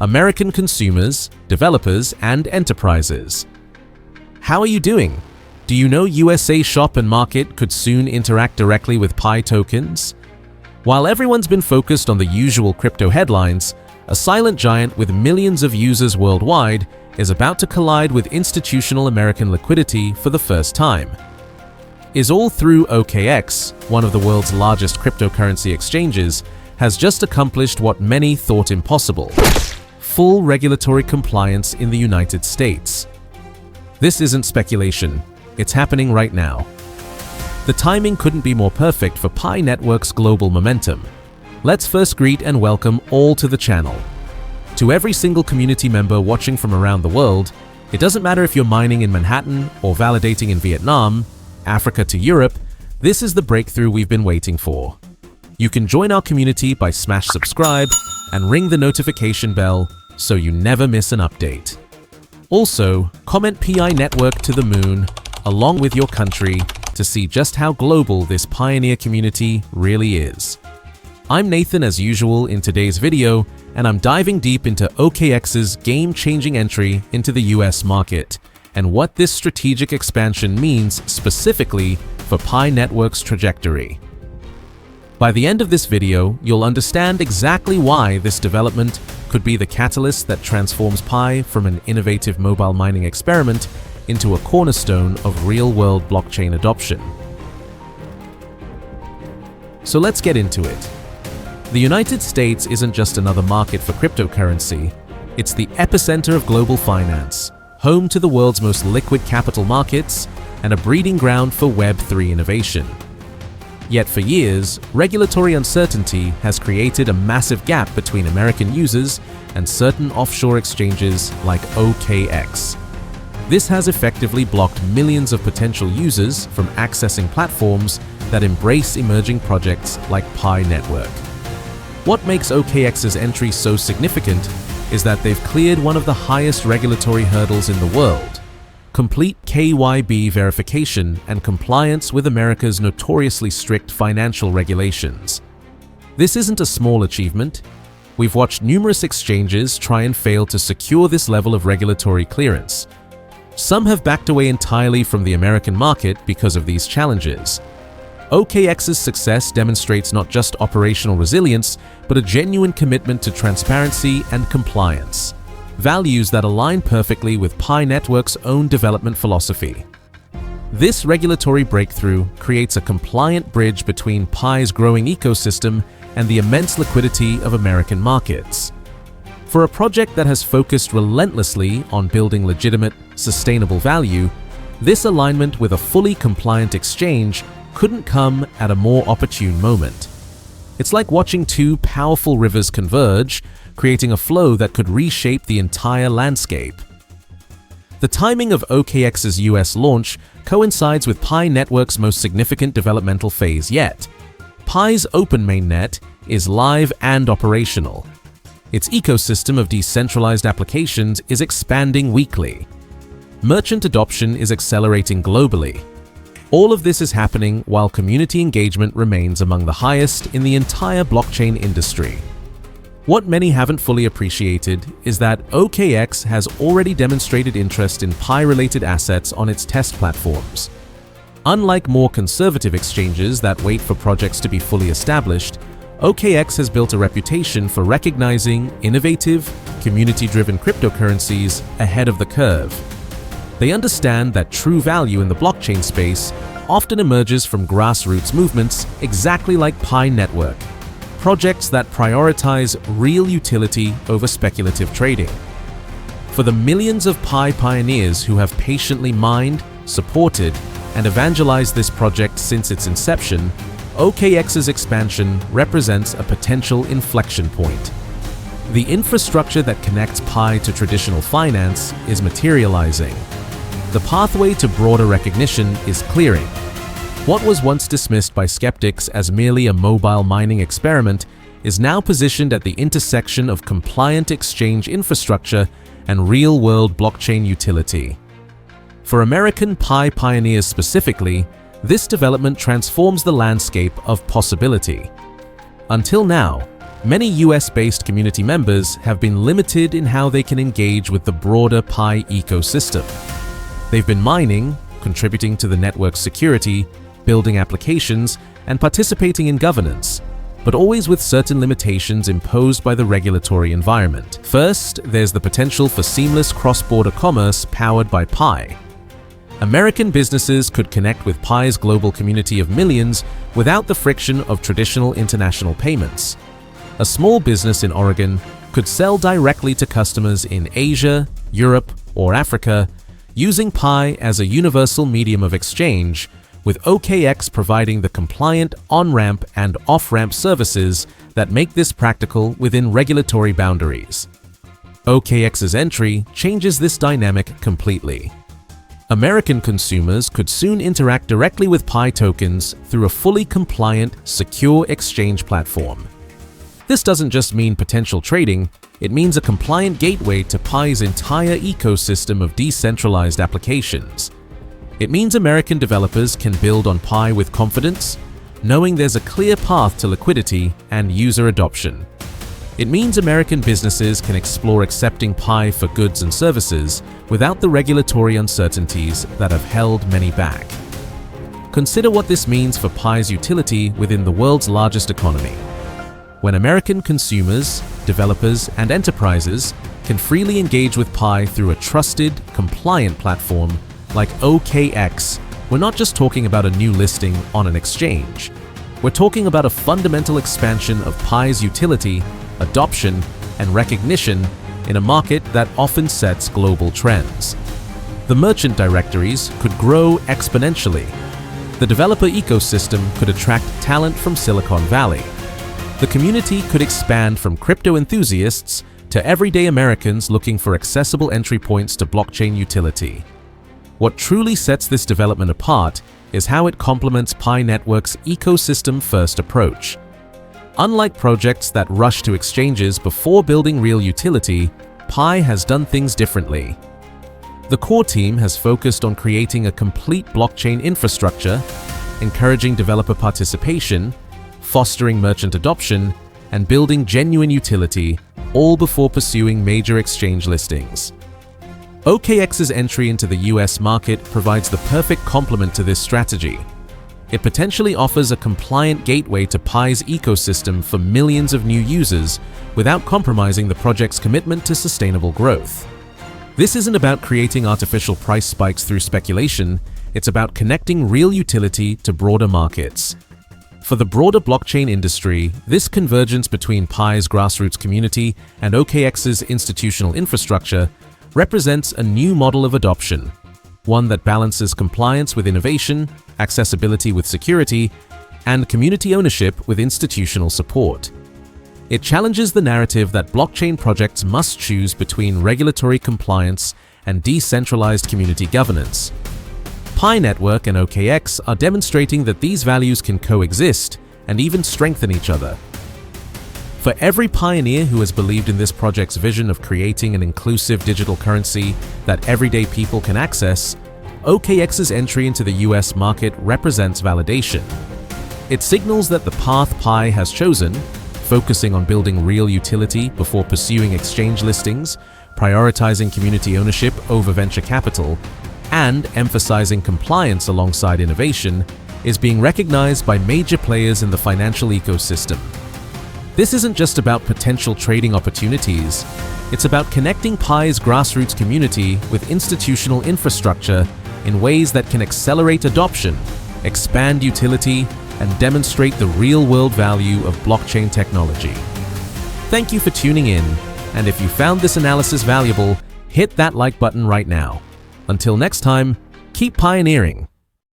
American consumers, developers, and enterprises. How are you doing? Do you know USA Shop and Market could soon interact directly with Pi tokens? While everyone's been focused on the usual crypto headlines, a silent giant with millions of users worldwide is about to collide with institutional American liquidity for the first time. Is all through OKX, one of the world's largest cryptocurrency exchanges, has just accomplished what many thought impossible: full regulatory compliance in the United States. This isn't speculation, it's happening right now. The timing couldn't be more perfect for Pi Network's global momentum. Let's first greet and welcome all to the channel. To every single community member watching from around the world, it doesn't matter if you're mining in Manhattan or validating in Vietnam, Africa to Europe, this is the breakthrough we've been waiting for. You can join our community by smash subscribe and ring the notification bell so you never miss an update. Also, comment PI Network to the moon along with your country to see just how global this pioneer community really is. I'm Nathan as usual in today's video, and I'm diving deep into OKX's game-changing entry into the US market and what this strategic expansion means specifically for Pi Network's trajectory. By the end of this video, you'll understand exactly why this development could be the catalyst that transforms Pi from an innovative mobile mining experiment into a cornerstone of real-world blockchain adoption. So let's get into it. The United States isn't just another market for cryptocurrency, it's the epicenter of global finance, home to the world's most liquid capital markets, and a breeding ground for Web3 innovation. Yet for years, regulatory uncertainty has created a massive gap between American users and certain offshore exchanges like OKX. This has effectively blocked millions of potential users from accessing platforms that embrace emerging projects like Pi Network. What makes OKX's entry so significant is that they've cleared one of the highest regulatory hurdles in the world: complete KYB verification and compliance with America's notoriously strict financial regulations. This isn't a small achievement. We've watched numerous exchanges try and fail to secure this level of regulatory clearance. Some have backed away entirely from the American market because of these challenges. OKX's success demonstrates not just operational resilience, but a genuine commitment to transparency and compliance, values that align perfectly with Pi Network's own development philosophy. This regulatory breakthrough creates a compliant bridge between Pi's growing ecosystem and the immense liquidity of American markets. For a project that has focused relentlessly on building legitimate, sustainable value, this alignment with a fully compliant exchange couldn't come at a more opportune moment. It's like watching two powerful rivers converge, creating a flow that could reshape the entire landscape. The timing of OKX's US launch coincides with Pi Network's most significant developmental phase yet. Pi's open mainnet is live and operational. Its ecosystem of decentralized applications is expanding weekly. Merchant adoption is accelerating globally. All of this is happening while community engagement remains among the highest in the entire blockchain industry. What many haven't fully appreciated is that OKX has already demonstrated interest in Pi-related assets on its test platforms. Unlike more conservative exchanges that wait for projects to be fully established, OKX has built a reputation for recognizing innovative, community-driven cryptocurrencies ahead of the curve. They understand that true value in the blockchain space often emerges from grassroots movements exactly like Pi Network, projects that prioritize real utility over speculative trading. For the millions of Pi pioneers who have patiently mined, supported, and evangelized this project since its inception, OKX's expansion represents a potential inflection point. The infrastructure that connects Pi to traditional finance is materializing. The pathway to broader recognition is clearing. What was once dismissed by skeptics as merely a mobile mining experiment is now positioned at the intersection of compliant exchange infrastructure and real-world blockchain utility. For American Pi pioneers specifically, this development transforms the landscape of possibility. Until now, many US-based community members have been limited in how they can engage with the broader Pi ecosystem. They've been mining, contributing to the network's security, building applications, and participating in governance, but always with certain limitations imposed by the regulatory environment. First, there's the potential for seamless cross-border commerce powered by Pi. American businesses could connect with Pi's global community of millions without the friction of traditional international payments. A small business in Oregon could sell directly to customers in Asia, Europe, or Africa using Pi as a universal medium of exchange, with OKX providing the compliant on-ramp and off-ramp services that make this practical within regulatory boundaries. OKX's entry changes this dynamic completely. American consumers could soon interact directly with Pi tokens through a fully compliant, secure exchange platform. This doesn't just mean potential trading, it means a compliant gateway to Pi's entire ecosystem of decentralized applications. It means American developers can build on Pi with confidence, knowing there's a clear path to liquidity and user adoption. It means American businesses can explore accepting Pi for goods and services without the regulatory uncertainties that have held many back. Consider what this means for Pi's utility within the world's largest economy. When American consumers, developers, and enterprises can freely engage with Pi through a trusted, compliant platform like OKX, we're not just talking about a new listing on an exchange. We're talking about a fundamental expansion of Pi's utility, adoption, and recognition in a market that often sets global trends. The merchant directories could grow exponentially. The developer ecosystem could attract talent from Silicon Valley. The community could expand from crypto enthusiasts to everyday Americans looking for accessible entry points to blockchain utility. What truly sets this development apart is how it complements Pi Network's ecosystem-first approach. Unlike projects that rush to exchanges before building real utility, Pi has done things differently. The core team has focused on creating a complete blockchain infrastructure, encouraging developer participation, fostering merchant adoption, and building genuine utility, all before pursuing major exchange listings. OKX's entry into the US market provides the perfect complement to this strategy. It potentially offers a compliant gateway to Pi's ecosystem for millions of new users without compromising the project's commitment to sustainable growth. This isn't about creating artificial price spikes through speculation, it's about connecting real utility to broader markets. For the broader blockchain industry, this convergence between Pi's grassroots community and OKX's institutional infrastructure represents a new model of adoption, one that balances compliance with innovation, accessibility with security, and community ownership with institutional support. It challenges the narrative that blockchain projects must choose between regulatory compliance and decentralized community governance. Pi Network and OKX are demonstrating that these values can coexist and even strengthen each other. For every pioneer who has believed in this project's vision of creating an inclusive digital currency that everyday people can access, OKX's entry into the US market represents validation. It signals that the path Pi has chosen, focusing on building real utility before pursuing exchange listings, prioritizing community ownership over venture capital, and emphasizing compliance alongside innovation, is being recognized by major players in the financial ecosystem. This isn't just about potential trading opportunities, it's about connecting Pi's grassroots community with institutional infrastructure in ways that can accelerate adoption, expand utility, and demonstrate the real-world value of blockchain technology. Thank you for tuning in, and if you found this analysis valuable, hit that like button right now. Until next time, keep pioneering.